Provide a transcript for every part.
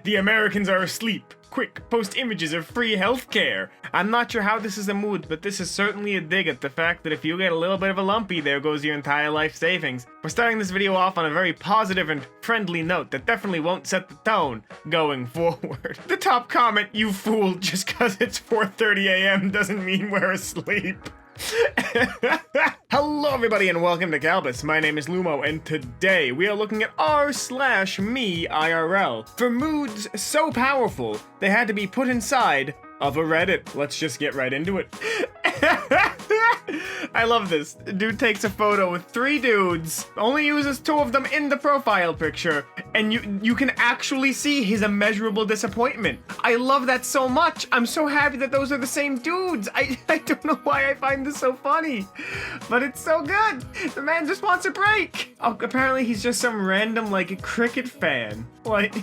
The Americans are asleep. Quick, post images of free healthcare. I'm not sure how this is a mood, but this is certainly a dig at the fact that if you get a little bit of a lumpy, there goes your entire life savings. We're starting this video off on a very positive and friendly note that definitely won't set the tone going forward. The top comment, you fool, just cause it's 4:30 a.m. doesn't mean we're asleep. Hello everybody and welcome to Kalbus. My name is Lumo and today we are looking at r/me IRL for moods so powerful they had to be put inside of a Reddit. Let's just get right into it. I love this. Dude takes a photo with 3 dudes, only uses 2 of them in the profile picture, and you can actually see his immeasurable disappointment. I love that so much. I'm so happy that those are the same dudes. I don't know why I find this so funny, but it's so good. The man just wants a break. Oh, apparently he's just some random, like, cricket fan. Like,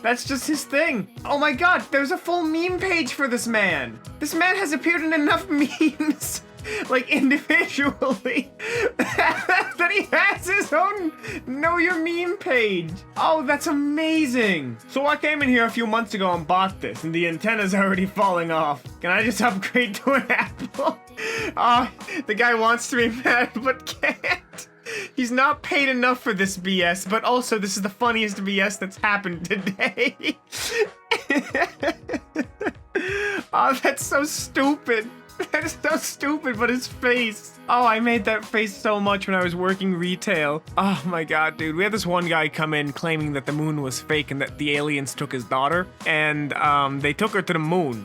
that's just his thing. Oh my god, there's a full meme page for this man. This man has appeared in enough memes, like individually, that he has his own Know Your Meme page. Oh, that's amazing. So I came in here a few months ago and bought this, and the antenna's already falling off. Can I just upgrade to an Apple? The guy wants to be mad, but can't. He's not paid enough for this BS, but also this is the funniest BS that's happened today. Oh, that's so stupid. That is so stupid, but his face. Oh, I made that face so much when I was working retail. Oh my god, dude. We had this one guy come in claiming that the moon was fake and that the aliens took his daughter. And they took her to the moon.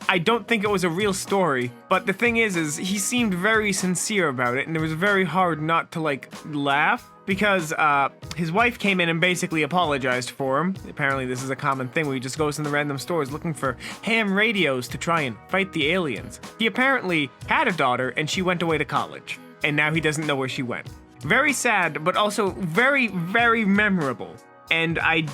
I don't think it was a real story. But the thing is he seemed very sincere about it. And it was very hard not to, like, laugh. Because his wife came in and basically apologized for him. Apparently this is a common thing where he just goes in the random stores looking for ham radios to try and fight the aliens. He apparently had a daughter and she went away to college. And now he doesn't know where she went. Very sad, but also very, very memorable. And I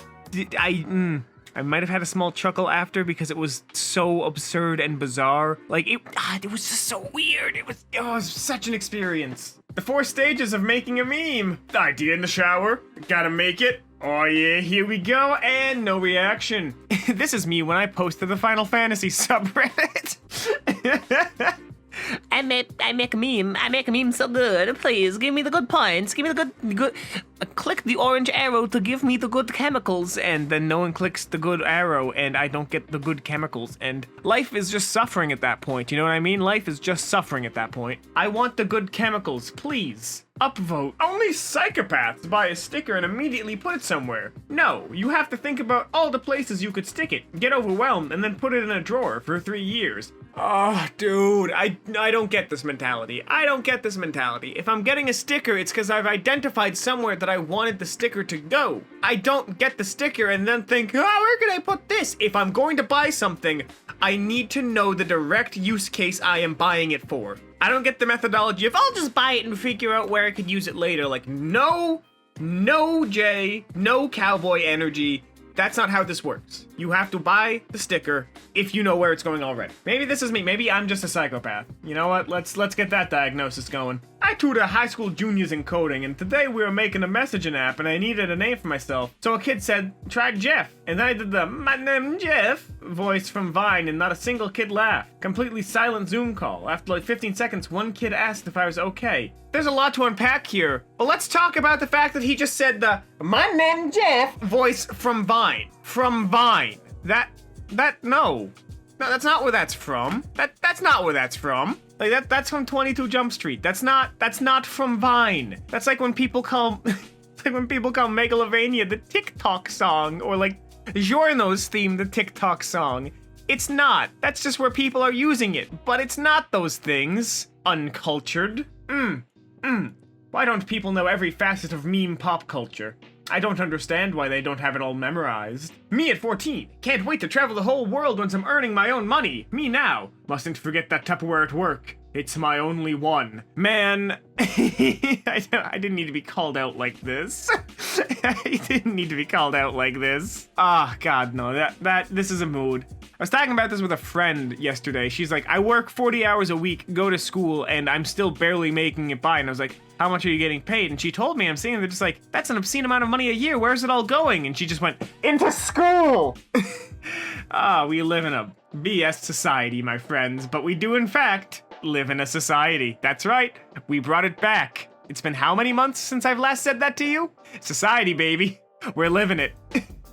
might have had a small chuckle after because it was so absurd and bizarre. Like, it was just so weird. It was such an experience. The 4 stages of making a meme. Idea in the shower. Gotta make it. Oh yeah, here we go. And no reaction. This is me when I posted the Final Fantasy subreddit. I make a meme. I make a meme so good. Please give me the good points. Give me the good. Click the orange arrow to give me the good chemicals, and then no one clicks the good arrow, and I don't get the good chemicals. And life is just suffering at that point. You know what I mean? Life is just suffering at that point. I want the good chemicals, please. Upvote. Only psychopaths buy a sticker and immediately put it somewhere. No, you have to think about all the places you could stick it, get overwhelmed, and then put it in a drawer for 3 years. Oh, dude, I don't get this mentality. I don't get this mentality. If I'm getting a sticker, it's because I've identified somewhere that I wanted the sticker to go. I don't get the sticker and then think, where can I put this? If I'm going to buy something, I need to know the direct use case I am buying it for. I don't get the methodology of, I'll just buy it and figure out where I could use it later. Like, no, Jay, no cowboy energy. That's not how this works. You have to buy the sticker if you know where it's going already. Maybe this is me. Maybe I'm just a psychopath. You know what? Let's get that diagnosis going. I tutor high school juniors in coding, and today we were making a messaging app, and I needed a name for myself. So a kid said, try Jeff. And then I did the, my name Jeff voice from Vine, and not a single kid laughed. Completely silent Zoom call. After like 15 seconds, one kid asked if I was okay. There's a lot to unpack here, but let's talk about the fact that he just said the, my name Jeff voice from Vine. From Vine. No, that's not where that's from. That's not where that's from. Like that's from 22 Jump Street. That's not from Vine. That's like when people call, it's like when people call Megalovania the TikTok song, or like Giorno's theme the TikTok song. It's not. That's just where people are using it, but it's not those things. Uncultured. Why don't people know every facet of meme pop culture? I don't understand why they don't have it all memorized. Me at 14. Can't wait to travel the whole world once I'm earning my own money. Me now. Mustn't forget that Tupperware at work. It's my only one. Man, I didn't need to be called out like this. I didn't need to be called out like this. Ah, God, no, this is a mood. I was talking about this with a friend yesterday. She's like, I work 40 hours a week, go to school, and I'm still barely making it by. And I was like, how much are you getting paid? And she told me, I'm sitting there just like, that's an obscene amount of money a year. Where's it all going? And she just went, into school. We live in a BS society, my friends, but we do in fact live in a society. That's right. We brought it back. It's been how many months since I've last said that to you? Society, baby. We're living it.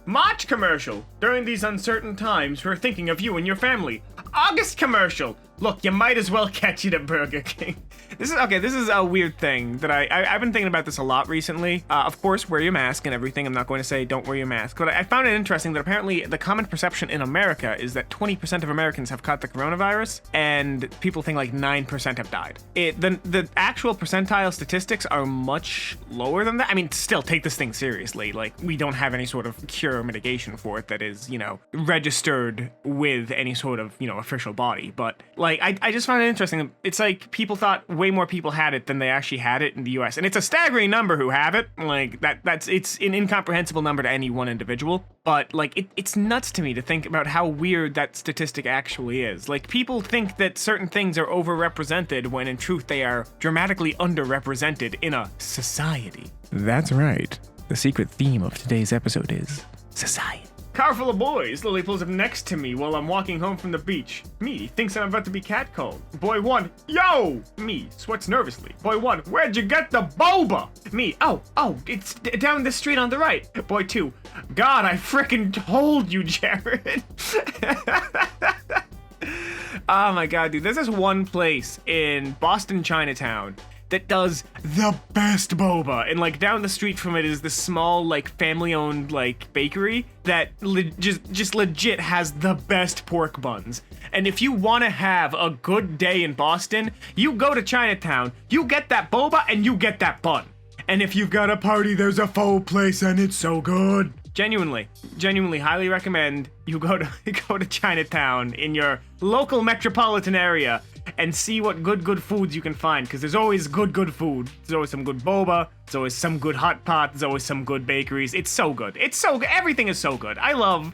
March commercial. During these uncertain times, we're thinking of you and your family. August commercial. Look, you might as well catch it at Burger King. This is a weird thing that I've been thinking about this a lot recently. Of course, wear your mask and everything. I'm not going to say don't wear your mask, but I found it interesting that apparently the common perception in America is that 20% of Americans have caught the coronavirus, and people think like 9% have died. The actual percentile statistics are much lower than that. I mean, still take this thing seriously. Like, we don't have any sort of cure or mitigation for it that is, registered with any sort of, official body. But like, I just found it interesting. It's like people thought way more people had it than they actually had it in the US. And it's a staggering number who have it. Like, it's an incomprehensible number to any one individual. But like, it's nuts to me to think about how weird that statistic actually is. Like, people think that certain things are overrepresented when in truth they are dramatically underrepresented in a society. That's right. The secret theme of today's episode is society. Car full of boys. Lily pulls up next to me while I'm walking home from the beach. Me thinks I'm about to be catcalled. Boy 1, yo! Me sweats nervously. Boy 1, where'd you get the boba? Me, oh, it's down the street on the right. Boy 2, God, I frickin' told you, Jared. Oh my god, dude. There's this one place in Boston, Chinatown that does the best boba. And like down the street from it is this small like family-owned like bakery that just legit has the best pork buns. And if you want to have a good day in Boston, you go to Chinatown, you get that boba and you get that bun. And if you've got a party, there's a pho place and it's so good. Genuinely highly recommend you go to Chinatown in your local metropolitan area and see what good foods you can find, because there's always good food. There's always some good boba, there's always some good hot pot, there's always some good bakeries. It's so good. It's so good. Everything is so good. I love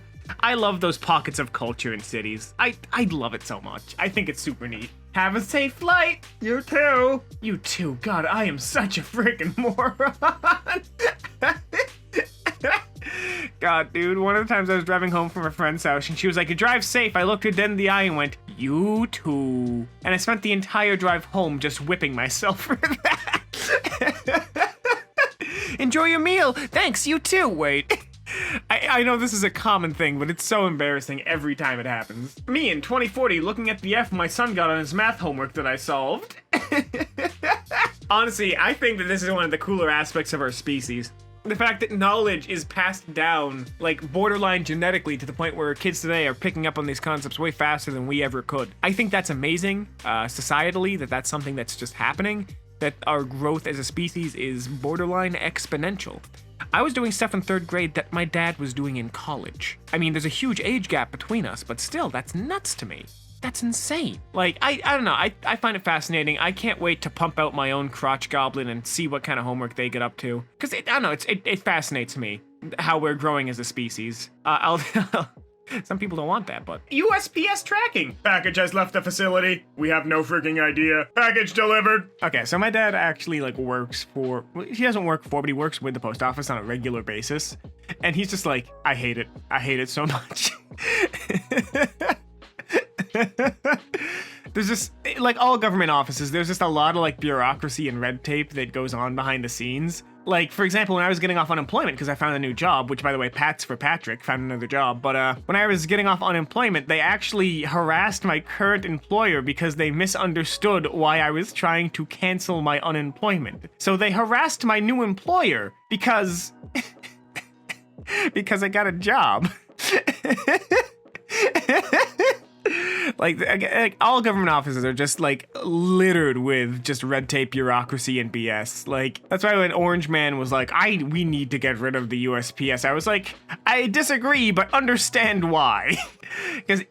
those pockets of culture in cities. I love it so much. I think it's super neat. Have a safe flight. You too. You too. God, I am such a freaking moron. God, dude, one of the times I was driving home from a friend's house and she was like, you drive safe. I looked her dead in the eye and went, you too. And I spent the entire drive home just whipping myself for that. Enjoy your meal. Thanks, you too. Wait. I know this is a common thing, but it's so embarrassing every time it happens. Me in 2040 looking at the F my son got on his math homework that I solved. Honestly, I think that this is one of the cooler aspects of our species. The fact that knowledge is passed down, like, borderline genetically to the point where kids today are picking up on these concepts way faster than we ever could. I think that's amazing, societally, that's something that's just happening, that our growth as a species is borderline exponential. I was doing stuff in 3rd grade that my dad was doing in college. I mean, there's a huge age gap between us, but still, that's nuts to me. That's insane. Like, I don't know, I find it fascinating. I can't wait to pump out my own crotch goblin and see what kind of homework they get up to. Because, I don't know, it fascinates me how we're growing as a species. Some people don't want that, but... USPS tracking! Package has left the facility. We have no freaking idea. Package delivered! Okay, so my dad actually, like, works for... Well, he doesn't work for, but he works with the post office on a regular basis. And he's just like, I hate it. I hate it so much. There's just, like all government offices, there's just a lot of like bureaucracy and red tape that goes on behind the scenes. Like, for example, when I was getting off unemployment because I found a new job, which by the way, Pat's for Patrick, found another job. But when I was getting off unemployment, they actually harassed my current employer because they misunderstood why I was trying to cancel my unemployment. So they harassed my new employer because I got a job. Like all government offices are just like littered with just red tape, bureaucracy, and BS. Like that's why when Orange Man was like, we need to get rid of the USPS, I was like, I disagree, but understand why. Because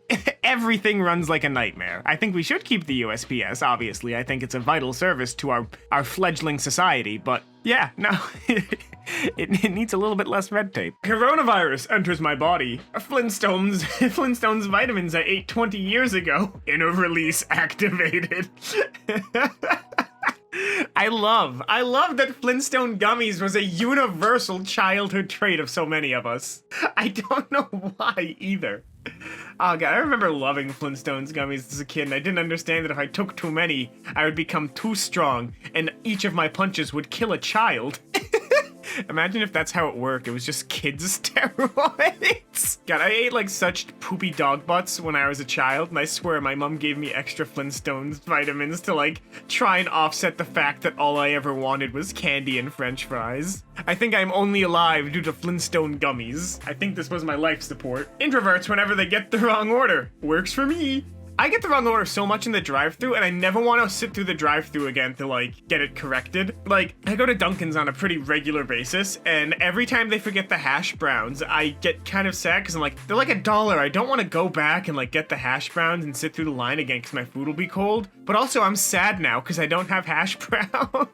everything runs like a nightmare. I think we should keep the USPS, obviously. I think it's a vital service to our fledgling society, but yeah, no. It needs a little bit less red tape. Coronavirus enters my body. Flintstones vitamins I ate 20 years ago. Inner release activated. I love that Flintstone gummies was a universal childhood trait of so many of us. I don't know why either. Oh god, I remember loving Flintstones gummies as a kid, and I didn't understand that if I took too many, I would become too strong, and each of my punches would kill a child. Imagine if that's how it worked. It was just kids' steroids. God, I ate like such poopy dog butts when I was a child, and I swear my mom gave me extra Flintstones vitamins to like try and offset the fact that all I ever wanted was candy and french fries. I think I'm only alive due to Flintstone gummies. I think this was my life support. Introverts whenever they get the wrong order. Works for me. I get the wrong order so much in the drive-thru, and I never want to sit through the drive-thru again to, like, get it corrected. Like, I go to Dunkin's on a pretty regular basis, and every time they forget the hash browns, I get kind of sad, because I'm like, they're like $1. I don't want to go back and, like, get the hash browns and sit through the line again, because my food will be cold. But also, I'm sad now, because I don't have hash brown.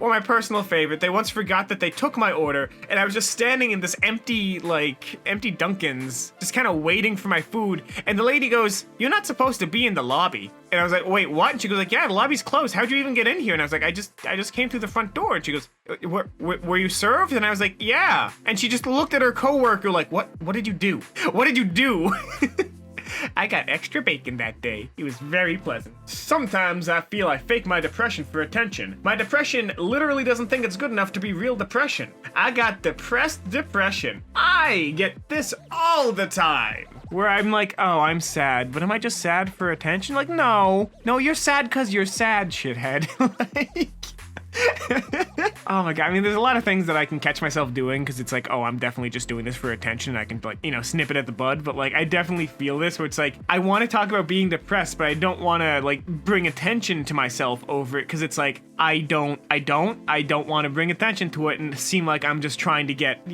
Or my personal favorite, they once forgot that they took my order, and I was just standing in this empty Dunkin's, just kind of waiting for my food, and the lady goes, "You're not supposed to be in the lobby." And I was like, "Wait, what?" And she goes like, "Yeah, the lobby's closed. How'd you even get in here?" And I was like, I just came through the front door." And she goes, were you served?" And I was like, "Yeah." And she just looked at her coworker like, what did you do? What did you do? I got extra bacon that day. It was very pleasant. Sometimes I feel I fake my depression for attention. My depression literally doesn't think it's good enough to be real depression. I got depressed depression. I get this all the time. Where I'm like, oh, I'm sad, but am I just sad for attention? Like, no, you're sad because you're sad, shithead. Like, oh my god, I mean, there's a lot of things that I can catch myself doing because it's like, oh, I'm definitely just doing this for attention. I can, like, snip it at the bud, but like, I definitely feel this where it's like, I want to talk about being depressed, but I don't want to like bring attention to myself over it because it's like, I don't want to bring attention to it and seem like I'm just trying to get,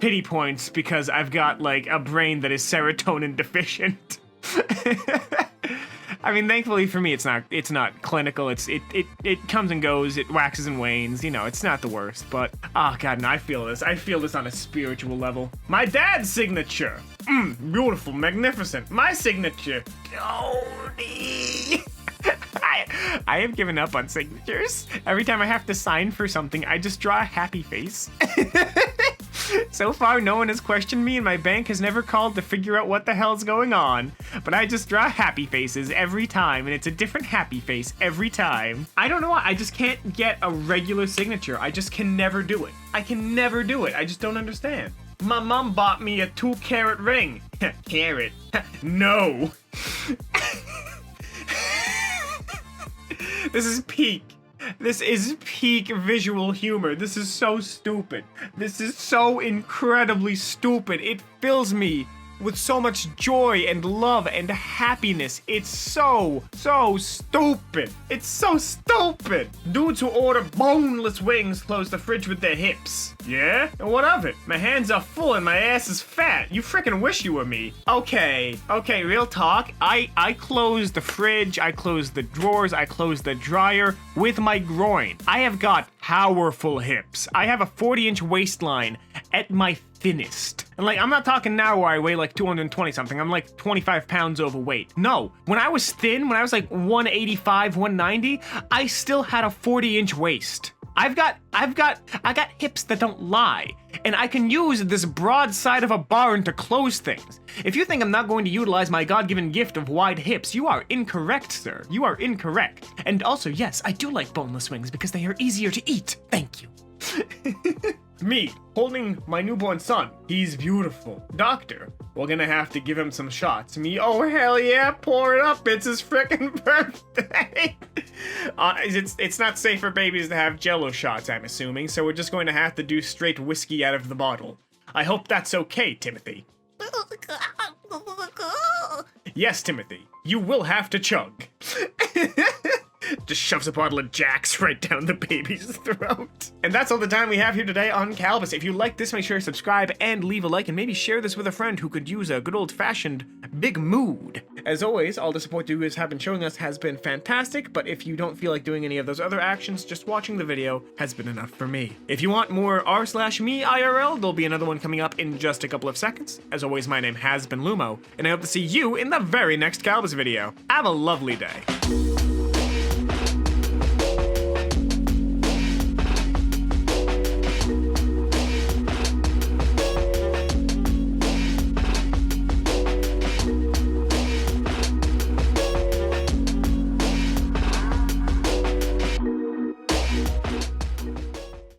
pity points because I've got like a brain that is serotonin deficient. I mean, thankfully for me, it's not clinical. It comes and goes. It waxes and wanes. It's not the worst. But oh god, no, I feel this. I feel this on a spiritual level. My dad's signature. Beautiful, magnificent. My signature. Tony. I have given up on signatures. Every time I have to sign for something, I just draw a happy face. So far, no one has questioned me, and my bank has never called to figure out what the hell's going on. But I just draw happy faces every time, and it's a different happy face every time. I don't know why, I just can't get a regular signature. I just can never do it. I can never do it. I just don't understand. My mom bought me a 2-carat ring. Carat. No. This is peak. This is peak visual humor. This is so stupid. This is so incredibly stupid. It fills me with so much joy and love and happiness. It's so stupid. It's so stupid. Dudes who order boneless wings close the fridge with their hips. Yeah? And what of it? My hands are full and my ass is fat. You frickin' wish you were me. Okay, real talk. I close the fridge, I close the drawers, I close the dryer with my groin. I have got powerful hips. I have a 40-inch waistline at my thinnest. And like, I'm not talking now where I weigh like 220 something. I'm like 25 pounds overweight. No, when I was thin, when I was like 185, 190, I still had a 40-inch waist. I got hips that don't lie, and I can use this broad side of a barn to close things. If you think I'm not going to utilize my God-given gift of wide hips, you are incorrect, sir. You are incorrect. And also, yes, I do like boneless wings because they are easier to eat. Thank you. Me, holding my newborn son. He's beautiful. Doctor, we're gonna have to give him some shots. Me, oh hell yeah, pour it up. It's his frickin' birthday. It's not safe for babies to have Jello shots, I'm assuming, so we're just going to have to do straight whiskey out of the bottle. I hope that's okay, Timothy. Yes, Timothy, you will have to chug. Just shoves a bottle of Jack's right down the baby's throat. And that's all the time we have here today on Kalbus. If you like this, make sure to subscribe and leave a like, and maybe share this with a friend who could use a good old-fashioned big mood. As always, all the support you guys have been showing us has been fantastic, but if you don't feel like doing any of those other actions, just watching the video has been enough for me. If you want more r/me IRL, there'll be another one coming up in just a couple of seconds. As always, my name has been Lumo, and I hope to see you in the very next Kalbus video. Have a lovely day.